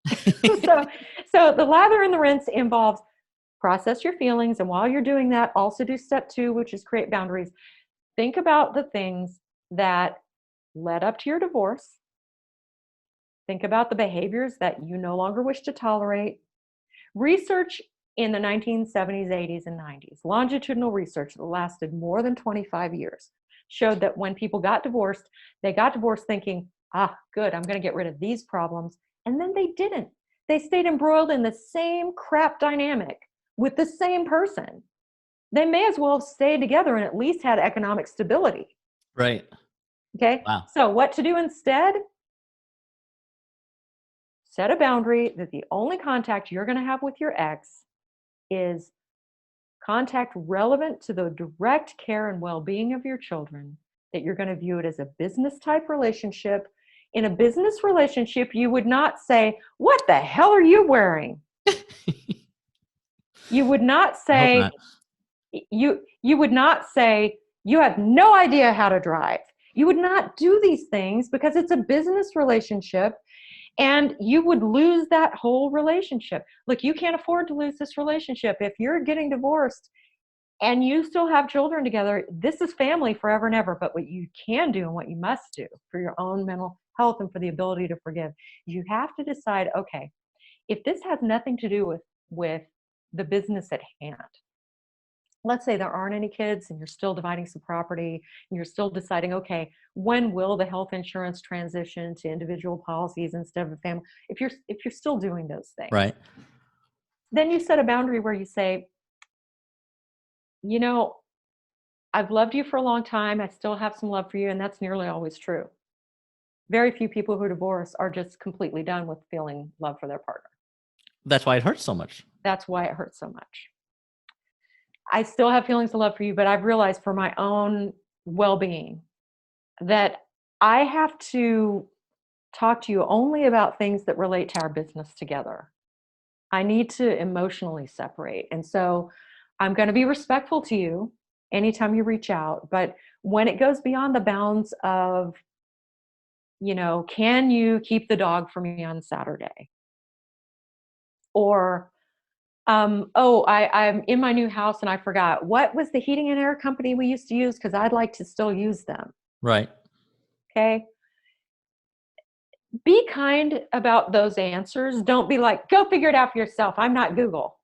so, so the lather and the rinse involves process your feelings, and while you're doing that, also do step 2, which is create boundaries. Think about the things that led up to your divorce. Think about the behaviors that you no longer wish to tolerate. Research in the 1970s, 80s, and 90s, longitudinal research that lasted more than 25 years, showed that when people got divorced, they got divorced thinking, good, I'm going to get rid of these problems. And then they didn't. They stayed embroiled in the same crap dynamic with the same person. They may as well have stayed together and at least had economic stability. Right. Okay. Wow. So, what to do instead? Set a boundary that the only contact you're going to have with your ex is contact relevant to the direct care and well-being of your children, that you're going to view it as a business type relationship. In a business relationship, you would not say, "What the hell are you wearing?" You would not I hope say, not. you would not say, "You have no idea how to drive." You would not do these things because it's a business relationship, and you would lose that whole relationship. Look, you can't afford to lose this relationship. If you're getting divorced and you still have children together, this is family forever and ever. But what you can do and what you must do for your own mental health and for the ability to forgive, you have to decide, okay, if this has nothing to do with the business at hand, let's say there aren't any kids and you're still dividing some property and you're still deciding, okay, when will the health insurance transition to individual policies instead of a family? If you're still doing those things, Right. then you set a boundary where you say, you know, I've loved you for a long time. I still have some love for you. And that's nearly always true. Very few people who divorce are just completely done with feeling love for their partner. That's why it hurts so much. That's why it hurts so much. I still have feelings of love for you, but I've realized for my own well-being that I have to talk to you only about things that relate to our business together. I need to emotionally separate. And so I'm going to be respectful to you anytime you reach out. But when it goes beyond the bounds of, can you keep the dog for me on Saturday? Or, I'm in my new house and I forgot, what was the heating and air company we used to use? Because I'd like to still use them. Right. Okay. Be kind about those answers. Don't be like, go figure it out for yourself. I'm not Google.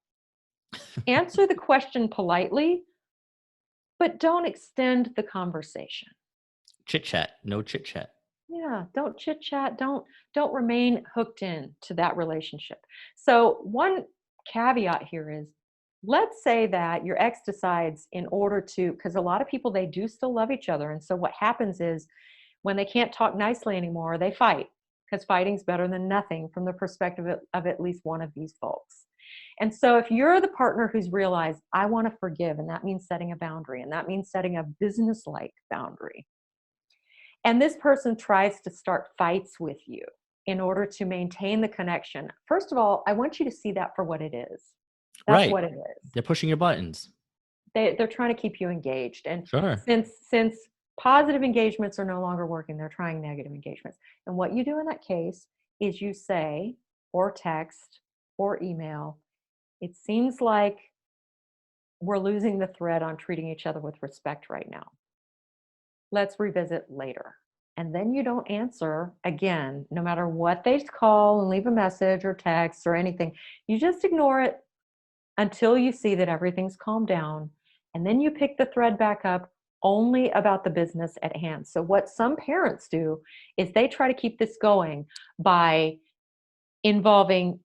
Answer the question politely, but don't extend the conversation. Chit chat. No chit chat. Yeah, don't chit chat. Don't remain hooked in to that relationship. So one caveat here is, let's say that your ex decides, in order to, because a lot of people, they do still love each other. And so what happens is when they can't talk nicely anymore, they fight. because fighting's better than nothing from the perspective of at least one of these folks. And so if you're the partner who's realized, I want to forgive, and that means setting a boundary, and that means setting a business-like boundary, and this person tries to start fights with you in order to maintain the connection, first of all, I want you to see that for what it is. That's Right. what it is. They're pushing your buttons. They're trying to keep you engaged. And Sure. since positive engagements are no longer working, they're trying negative engagements. And what you do in that case is you say, or text, or email, it seems like we're losing the thread on treating each other with respect right now. Let's revisit later. And then you don't answer again, no matter what they call and leave a message or text or anything. You just ignore it until you see that everything's calmed down. And then you pick the thread back up only about the business at hand. So what some parents do is they try to keep this going by involving,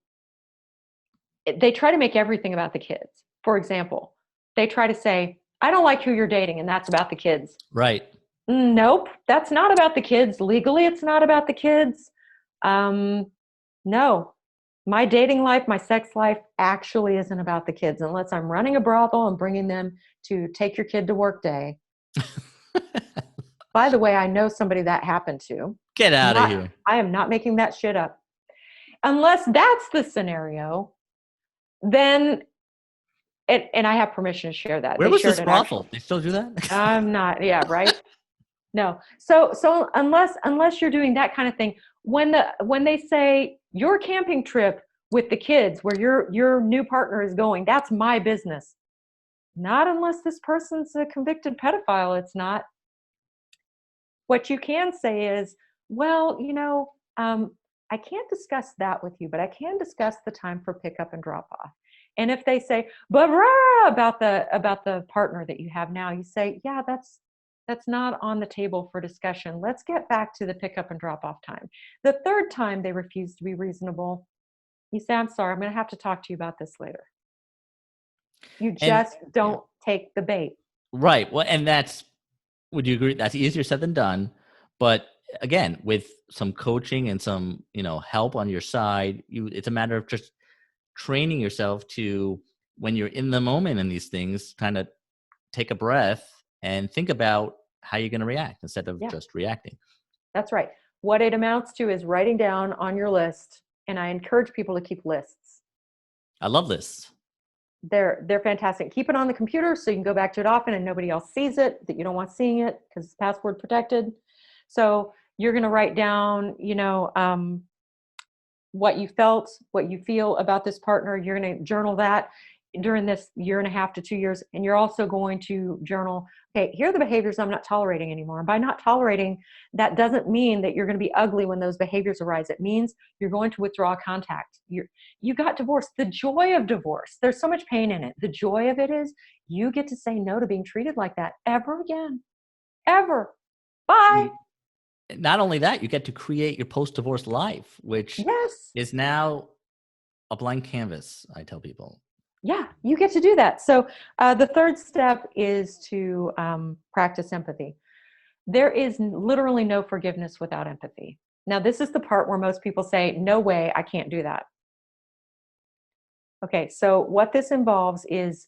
they try to make everything about the kids. For example, they try to say, I don't like who you're dating, and that's about the kids. Right. Nope, that's not about the kids. Legally, it's not about the kids. No, my dating life, my sex life actually isn't about the kids unless I'm running a brothel and bringing them to take your kid to work day. By the way, I know somebody that happened to. Get out of here. I am not making that shit up. Unless that's the scenario, then, and I have permission to share that. Where They was shared this it brothel? They still do that? I'm not, yeah, right? No. So unless you're doing that kind of thing, when they say your camping trip with the kids where your new partner is going, that's my business. Not unless this person's a convicted pedophile, it's not. What you can say is, well, I can't discuss that with you, but I can discuss the time for pickup and drop off. And if they say, but about the partner that you have now, you say, yeah, that's not on the table for discussion. Let's get back to the pickup and drop off time. The third time they refuse to be reasonable, you say, I'm sorry, I'm going to have to talk to you about this later. You And just don't take the bait. right. Well, and would you agree? That's easier said than done. But again, with some coaching and some, help on your side, it's a matter of just training yourself to, when you're in the moment in these things, kind of take a breath and think about how you're going to react instead of just reacting. That's right. What it amounts to is writing down on your list, and I encourage people to keep lists. I love lists. They're fantastic. Keep it on the computer so you can go back to it often and nobody else sees it, that you don't want seeing it because it's password protected. So you're going to write down, what you felt, what you feel about this partner. You're going to journal that during this 1.5 to 2 years. And you're also going to journal, okay, here are the behaviors I'm not tolerating anymore. And by not tolerating, that doesn't mean that you're going to be ugly when those behaviors arise. It means you're going to withdraw contact. You got divorced. The joy of divorce, there's so much pain in it. The joy of it is you get to say no to being treated like that ever again. Ever. Bye. Not only that, you get to create your post-divorce life, which is now a blank canvas, I tell people. Yeah, you get to do that. So the third step is to practice empathy. There is literally no forgiveness without empathy. Now, this is the part where most people say, no way, I can't do that. Okay, so what this involves is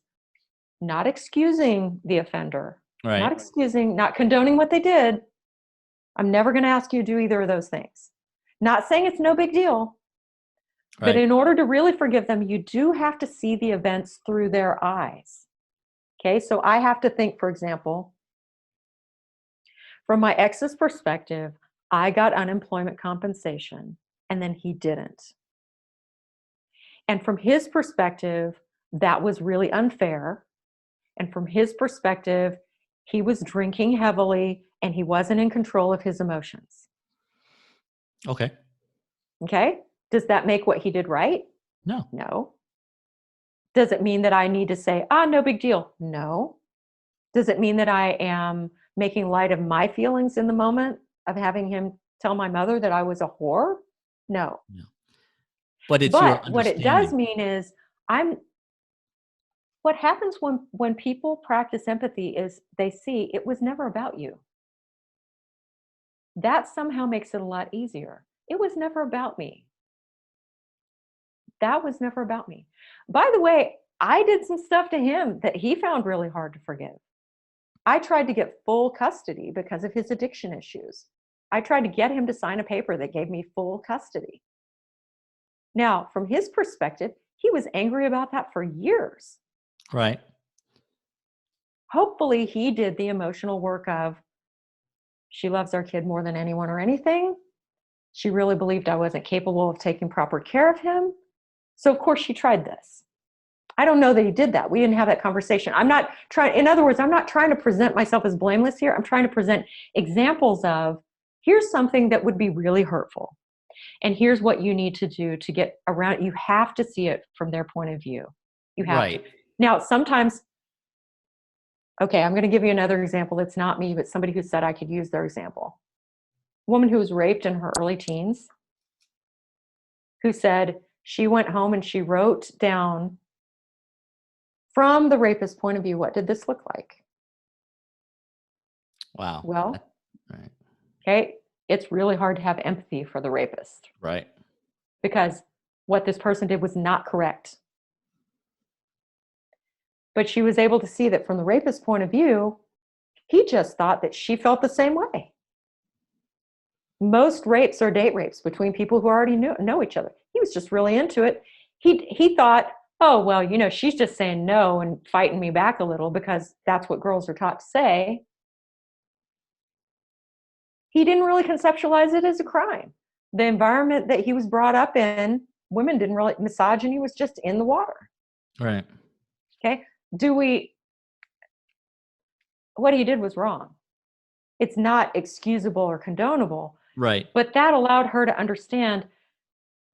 not excusing the offender, right. not condoning what they did. I'm never going to ask you to do either of those things. Not saying it's no big deal. Right. But in order to really forgive them, you do have to see the events through their eyes. Okay, so I have to think, for example, from my ex's perspective, I got unemployment compensation and then he didn't. And from his perspective, that was really unfair. And from his perspective, he was drinking heavily and he wasn't in control of his emotions. Okay. Okay? Does that make what he did right? No. No. Does it mean that I need to say, no big deal? No. Does it mean that I am making light of my feelings in the moment of having him tell my mother that I was a whore? No. But it's but what it does mean is what happens when people practice empathy is they see it was never about you. That somehow makes it a lot easier. It was never about me. That was never about me. By the way, I did some stuff to him that he found really hard to forgive. I tried to get full custody because of his addiction issues. I tried to get him to sign a paper that gave me full custody. Now, from his perspective, he was angry about that for years. Right. Hopefully, he did the emotional work of, she loves our kid more than anyone or anything. She really believed I wasn't capable of taking proper care of him. So, of course, she tried this. I don't know that he did that. We didn't have that conversation. I'm not trying, in other words, I'm not trying to present myself as blameless here. I'm trying to present examples of, here's something that would be really hurtful. And here's what you need to do to get around it. You have to see it from their point of view. You have to. Right. Now, sometimes, okay, I'm going to give you another example that's not me, but somebody who said I could use their example. A woman who was raped in her early teens, who said she went home and she wrote down, from the rapist's point of view, what did this look like? Wow. Well, Right. okay, it's really hard to have empathy for the rapist Right. because what this person did was not correct. But she was able to see that from the rapist's point of view, he just thought that she felt the same way. Most rapes are date rapes between people who already know each other. He was just really into it. He thought, oh, well, you know, she's just saying no and fighting me back a little because that's what girls are taught to say. He didn't really conceptualize it as a crime. The environment that he was brought up in, women didn't really, misogyny was just in the water. Right. Okay. What he did was wrong. It's not excusable or condonable, Right. but that allowed her to understand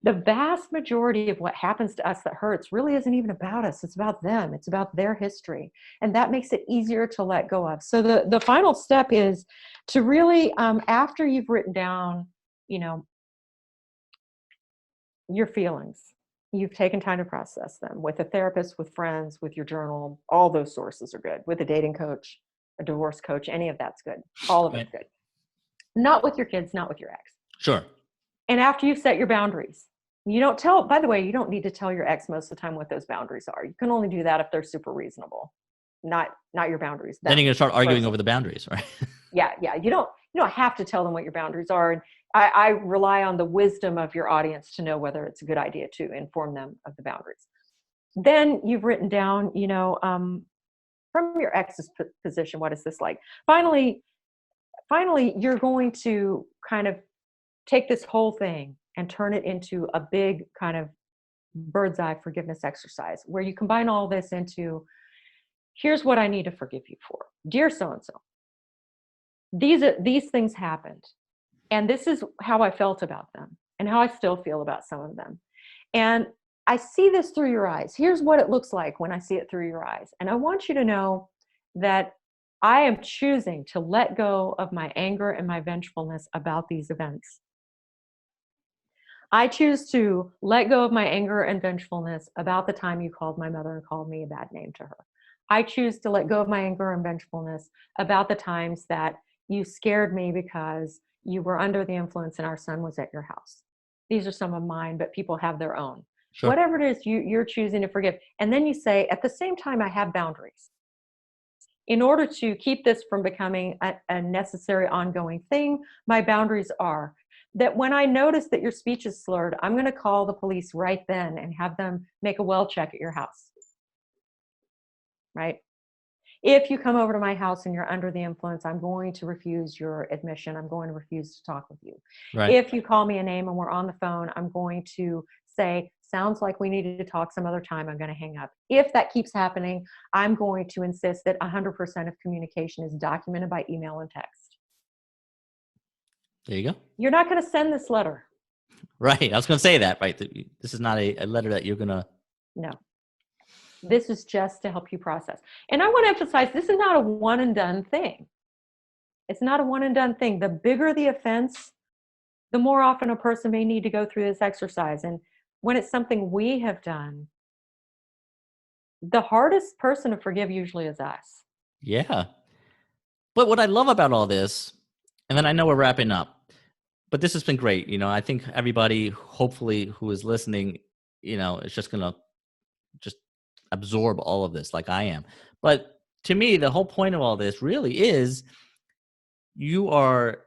the vast majority of what happens to us that hurts really isn't even about us. It's about them. It's about their history. And that makes it easier to let go of. So the final step is to really, after you've written down, you know, your feelings, you've taken time to process them with a therapist, with friends, with your journal, all those sources are good. With a dating coach, a divorce coach, any of that's good. All of Right. it's good. Not with your kids, not with your ex. Sure. And after you set your boundaries, you don't tell, by the way, you don't need to tell your ex most of the time what those boundaries are. You can only do that if they're super reasonable, not your boundaries. Then you're going to start arguing person. over the boundaries, right? Yeah. You don't have to tell them what your boundaries are. And I rely on the wisdom of your audience to know whether it's a good idea to inform them of the boundaries. Then you've written down, from your ex's position, what is this like? Finally, you're going to kind of take this whole thing and turn it into a big kind of bird's eye forgiveness exercise where you combine all this into, here's what I need to forgive you for. Dear so-and-so, these things happened. And this is how I felt about them and how I still feel about some of them. And I see this through your eyes. Here's what it looks like when I see it through your eyes. And I want you to know that I am choosing to let go of my anger and my vengefulness about these events. I choose to let go of my anger and vengefulness about the time you called my mother and called me a bad name to her. I choose to let go of my anger and vengefulness about the times that you scared me because you were under the influence and our son was at your house. These are some of mine, but people have their own. Sure. Whatever it is you're choosing to forgive. And then you say, at the same time, I have boundaries. In order to keep this from becoming a necessary ongoing thing, my boundaries are that when I notice that your speech is slurred, I'm going to call the police right then and have them make a well check at your house. Right? If you come over to my house and you're under the influence, I'm going to refuse your admission. I'm going to refuse to talk with you. Right. If you call me a name and we're on the phone, I'm going to say, sounds like we needed to talk some other time. I'm going to hang up. If that keeps happening, I'm going to insist that 100% of communication is documented by email and text. There you go. You're not going to send this letter. Right. I was going to say that, right? This is not a letter that you're going to. No. This is just to help you process. And I want to emphasize, this is not a one and done thing. It's not a one and done thing. The bigger the offense, the more often a person may need to go through this exercise. And when it's something we have done, the hardest person to forgive usually is us. Yeah. But what I love about all this, and then I know we're wrapping up, but this has been great. I think everybody, hopefully, who is listening, is just going to just absorb all of this like I am. But to me, the whole point of all this really is you are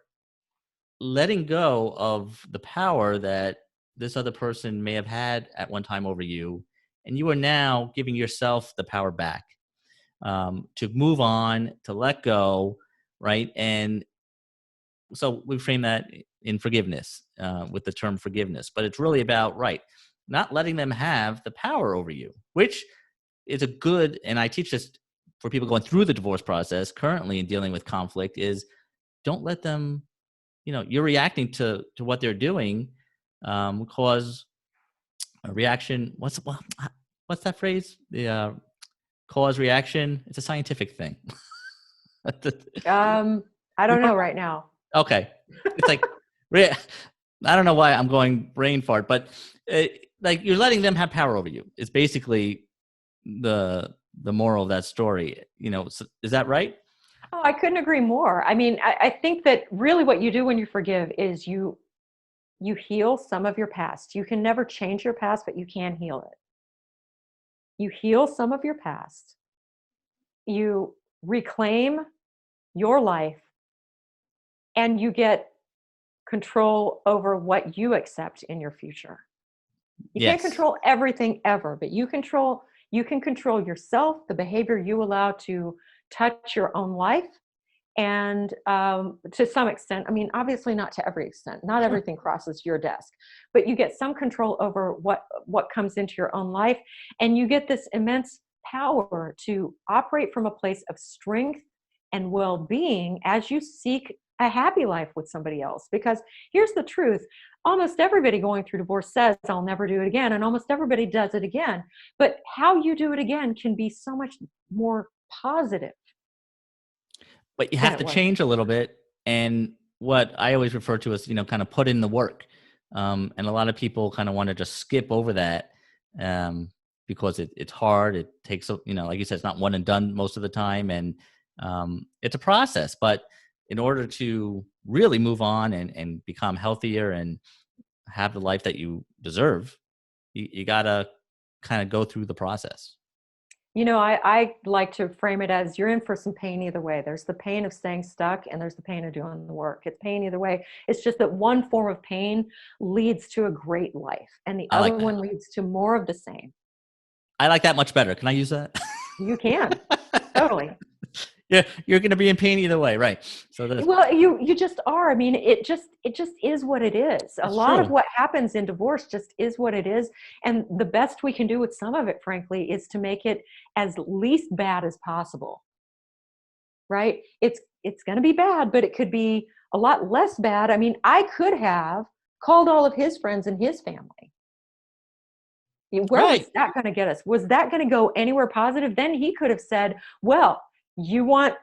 letting go of the power that this other person may have had at one time over you. And you are now giving yourself the power back, to move on, to let go, right? And so we frame that in forgiveness, with the term forgiveness, but it's really about, right, not letting them have the power over you, which is a good, and I teach this for people going through the divorce process currently and dealing with conflict, is don't let them, you're reacting to what they're doing, cause a reaction. What's that phrase? The cause reaction. It's a scientific thing. I don't know right now. Okay. It's like, I don't know why I'm going brain fart, but like you're letting them have power over you. It's basically the moral of that story. So is that right? Oh, I couldn't agree more. I mean, I think that really what you do when you forgive is you heal some of your past. You can never change your past, but you can heal it. You heal some of your past. You reclaim your life, and you get control over what you accept in your future. You can't Yes. control everything ever, but you can control yourself, the behavior you allow to touch your own life. And to some extent, I mean, obviously not to every extent, not Sure. everything crosses your desk, but you get some control over what comes into your own life, and you get this immense power to operate from a place of strength and well-being as you seek a happy life with somebody else. Because here's the truth: almost everybody going through divorce says, I'll never do it again, and almost everybody does it again. But how you do it again can be so much more positive But you than have it to was. change a little bit. And what I always refer to as, kind of put in the work. And a lot of people kind of want to just skip over that, because it's hard. It takes, like you said, it's not one and done most of the time. And it's a process. But in order to really move on and become healthier and have the life that you deserve, you got to kind of go through the process. I like to frame it as you're in for some pain either way. There's the pain of staying stuck, and there's the pain of doing the work. It's pain either way. It's just that one form of pain leads to a great life, and the I other like that. one leads to more of the same. I like that much better. Can I use that? You can, totally. Yeah, you're going to be in pain either way, right? So Well, you just are. I mean, it just is what it is. A it's lot of true. what happens in divorce just is what it is, and the best we can do with some of it, frankly, is to make it as least bad as possible. Right? It's going to be bad, but it could be a lot less bad. I mean, I could have called all of his friends and his family. Where Right. was that going to get us? Was that going to go anywhere positive? Then he could have said, "Well, you want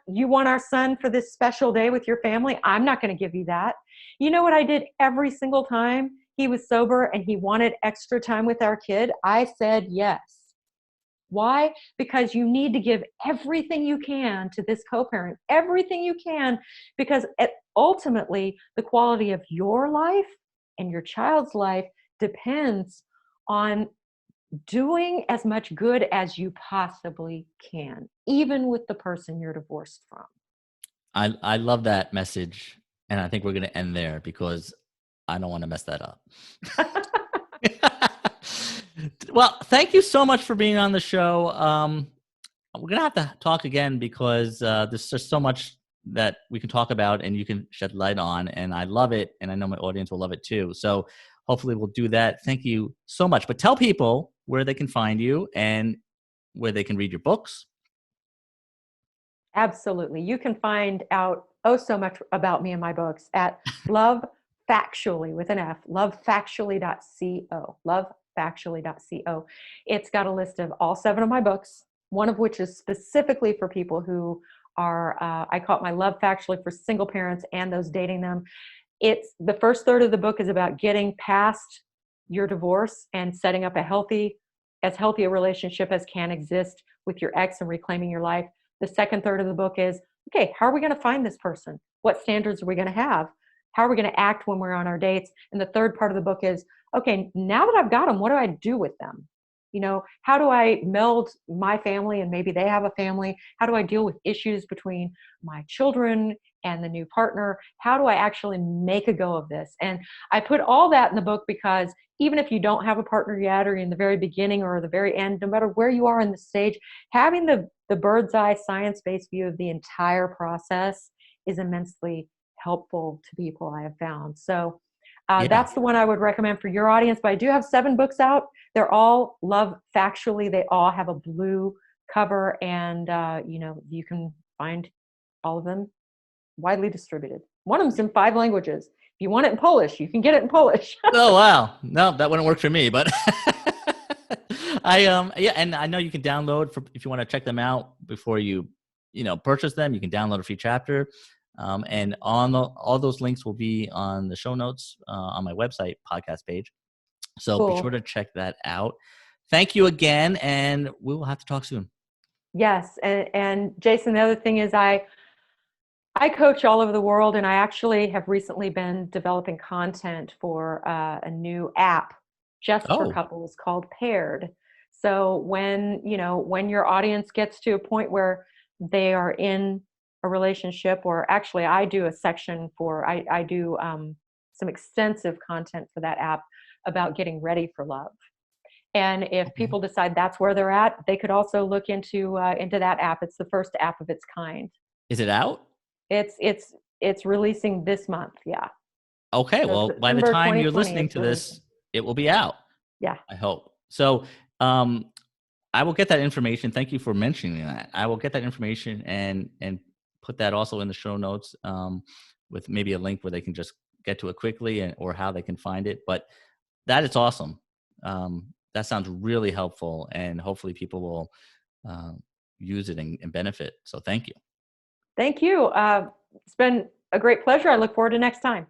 our son for this special day with your family? I'm not going to give you that." You know what I did every single time he was sober and he wanted extra time with our kid? I said yes. Why? Because you need to give everything you can to this co-parent, everything you can, because ultimately the quality of your life and your child's life depends on doing as much good as you possibly can, even with the person you're divorced from. I love that message, and I think we're going to end there because I don't want to mess that up. Well, thank you so much for being on the show. We're gonna have to talk again because there's just so much that we can talk about and you can shed light on, and I love it, and I know my audience will love it too. So hopefully we'll do that. Thank you so much. But tell people where they can find you and where they can read your books. Absolutely. You can find out so much about me and my books at Love Factually with an F, lovefactually.co, lovefactually.co. It's got a list of all 7 of my books, one of which is specifically for people who are, I call it my Love Factually for single parents and those dating them. It's the first third of the book is about getting past your divorce and setting up as healthy a relationship as can exist with your ex and reclaiming your life. The second third of the book is, okay, how are we going to find this person? What standards are we going to have? How are we going to act when we're on our dates? And the third part of the book is, okay, now that I've got them, what do I do with them? How do I meld my family and maybe they have a family? How do I deal with issues between my children and the new partner? How do I actually make a go of this? And I put all that in the book because even if you don't have a partner yet, or in the very beginning or the very end, no matter where you are in the stage, having the bird's eye science-based view of the entire process is immensely helpful to people, I have found. So Yeah. that's the one I would recommend for your audience. But I do have 7 books out. They're all love factually. They all have a blue cover, and you can find all of them widely distributed. One of them's in 5 languages. If you want it in Polish, you can get it in Polish. Oh wow, no, that wouldn't work for me. But yeah, and I know you can download if you want to check them out before you purchase them. You can download a free chapter, and all those links will be on the show notes on my website podcast page. So be sure Cool. to check that out. Thank you again, and we will have to talk soon. Yes, and Jason, the other thing is I coach all over the world, and I actually have recently been developing content for a new app just for Oh, couples called Paired. So when your audience gets to a point where they are in a relationship, or actually, I do a section I do some extensive content for that app about getting ready for love. And if okay. people decide that's where they're at, they could also look into that app. It's the first app of its kind. Is it out? It's releasing this month. Yeah. Okay, So well, by the September time you're 2020, listening it's to releasing. this, it will be out. Yeah. I hope. So, I will get that information. Thank you for mentioning that. I will get that information and put that also in the show notes, with maybe a link where they can just get to it quickly, or how they can find it. But that is awesome. That sounds really helpful, and hopefully people will use it and benefit. So thank you. Thank you. It's been a great pleasure. I look forward to next time.